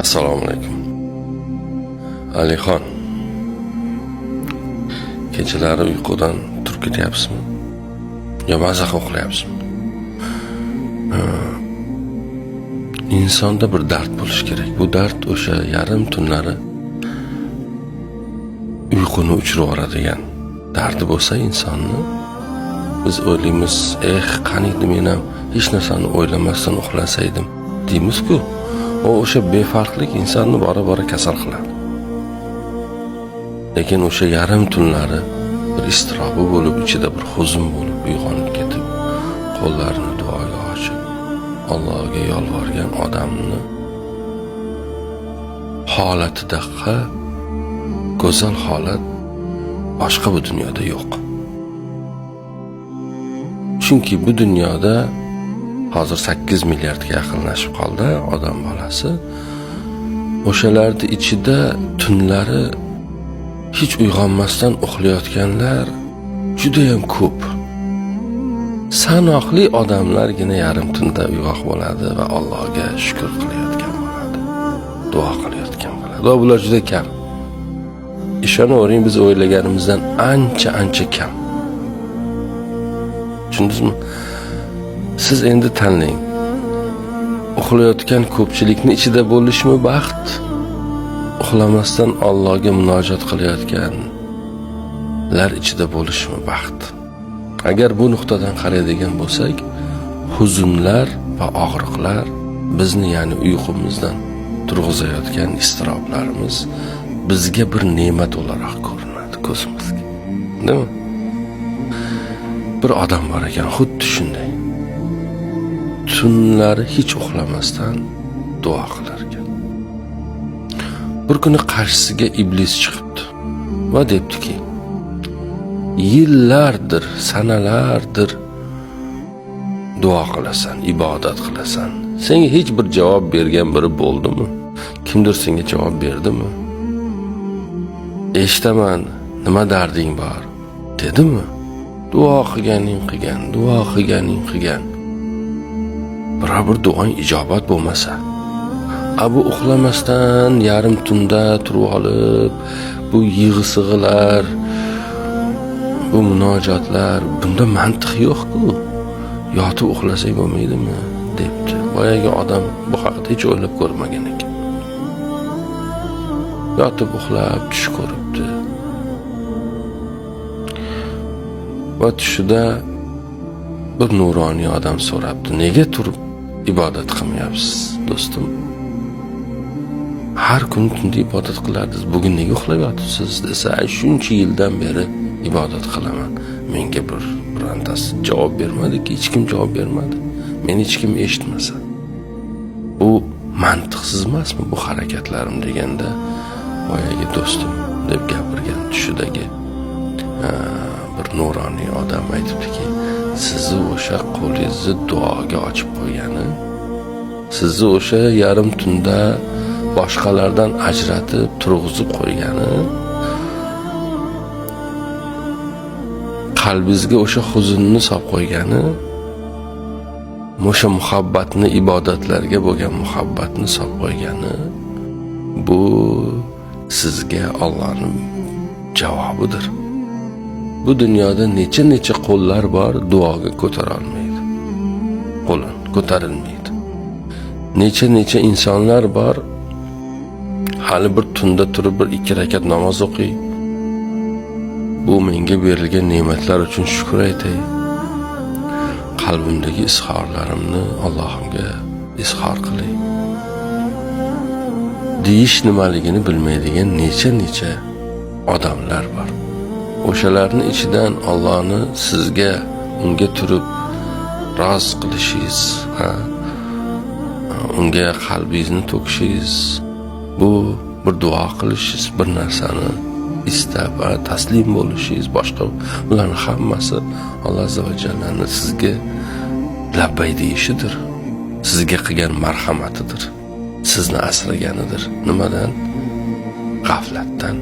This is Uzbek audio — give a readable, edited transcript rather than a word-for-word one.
Assalomu alaykum. Alixon, kechalari uyqudan turib ketyapsizmi? Yo mazax uxlayapsizmi? Insonda bir dard bo'lishi kerak. Bu dard o'sha yarim tunlari uyquni o'chirib yuboradigan dardi bo'lsa insonni, biz o'ylaymiz, qaniydi men ham hech narsani o'ylamasdan uxlasaydim deymiz-ku. O'sha befarqlik insonni bora-bora kasal qiladi. Lekin o'sha yarim tunlari bir istirobi bo'lib, ichida bir huzn bo'lib uyg'onib ketib, qo'llarini duoga ochib, Allohga yolvorgan odamni holatidaqa go'zal holat boshqa bu dunyoda yo'q. Chunki bu dunyoda hozir 8 milliardga yaqinlashib qoldi odam bolasi. O'shalarning ichida tunlari hech uyg'onmasdan uxlayotganlar juda ham ko'p. Sanoqli odamlargina yarim tunda uyg'oq bo'ladi va Allohga shukr qilayotgan bo'ladi. Duo qilayotgan bo'ladi. Va bular juda kam. Ishonavering, biz o'ylaganimizdan ancha kam. Tushundingizmi? Siz endi tanlang. Uxlayotgan ko'pchilikning ichida bo'lishmi baxt? Uxlamasdan Allohga munojat qilayotganlar ichida bo'lishmi baxt? Agar bu nuqtadan qaraydigan bo'lsak, huzunlar va og'riqlar bizni, ya'ni uyqumizdan turg'izayotgan istiroblarimiz bizga bir ne'mat o'laroq ko'rinadi ko'zimizga. Değil mi? Bir odam bor ekan, xuddi shunday. Tunlari hech uxlamasdan duo qilar ekan. Bir kuni qarshisiga iblis chiqibdi va debdiki, yillardir, sanalardir duo qilasan, ibodat qilasan. Senga hech bir javob bergan biri bo'ldimi? Kimdir senga javob berdimi? Eshitaman, nima darding bor? Dedimi? Duo qilganing qilgan. Biror bir duoing ijobat bo'lmasa, bu uxlamasdan yarim tunda turib olib, bu yig'i-sig'ilar, bu munojatlar, bunda mantiq yo'q-ku. Yotib uxlasak bo'lmaydimi debdi. Boyagi odam bu haqida hech o'ylab ko'rmagan ekan. Yotib uxlab tush ko'ribdi. Va tushida bir nuroniy odam so'rabdi, nega turib ibodat qilmayapsiz, do'stim? Har kun tunda ibodat qilardingiz, bugun nega uxlab yotibsiz desa, shuncha yildan beri ibodat qilaman. Menga birontasi javob bermadi-ki, hech kim javob bermadi. Meni hech kim eshitmasa. Bu mantiqsiz emasmi bu harakatlarim deganda, boyagi do'stim deb gapirgan tushidagi bir nuroniy odam aytibdiki, sizni o'sha qo'lingizni duoga ochib qo'ygani, sizni o'sha yarim tunda boshqalardan ajratib turg'izib qo'ygani, qalbingizga o'sha huzunni solib qo'ygani, o'sha muhabbatni, ibodatlarga bo'lgan muhabbatni solib qo'ygani, bu sizga Allohning javobidir. Bu dunyoda necha qo'llar bor, duoga ko'tara olmaydi. Qo'lin ko'tarilmaydi. Necha insonlar bor, hali bir tunda turib bir 2 rakat namoz o'qiy. Bu menga berilgan ne'matlar uchun shukr aytay. Qalbimdagi izhorlarimni Allohimga izhor qilay. Deyish nimaligini bilmaydigan necha odamlar bor. O'shalarning ichidan Allohni sizga, unga turib rozi qilishingiz, unga qalbingizni to'kishingiz, bu bir duo qilishingiz, bir narsani istab va taslim bo'lishingiz, boshqa bularning hammasi Alloh azza va jallaning sizga labbay deyishidir. Sizga qilgan marhamatidir. Sizni asraganidir. Nimadan? G'aflatdan.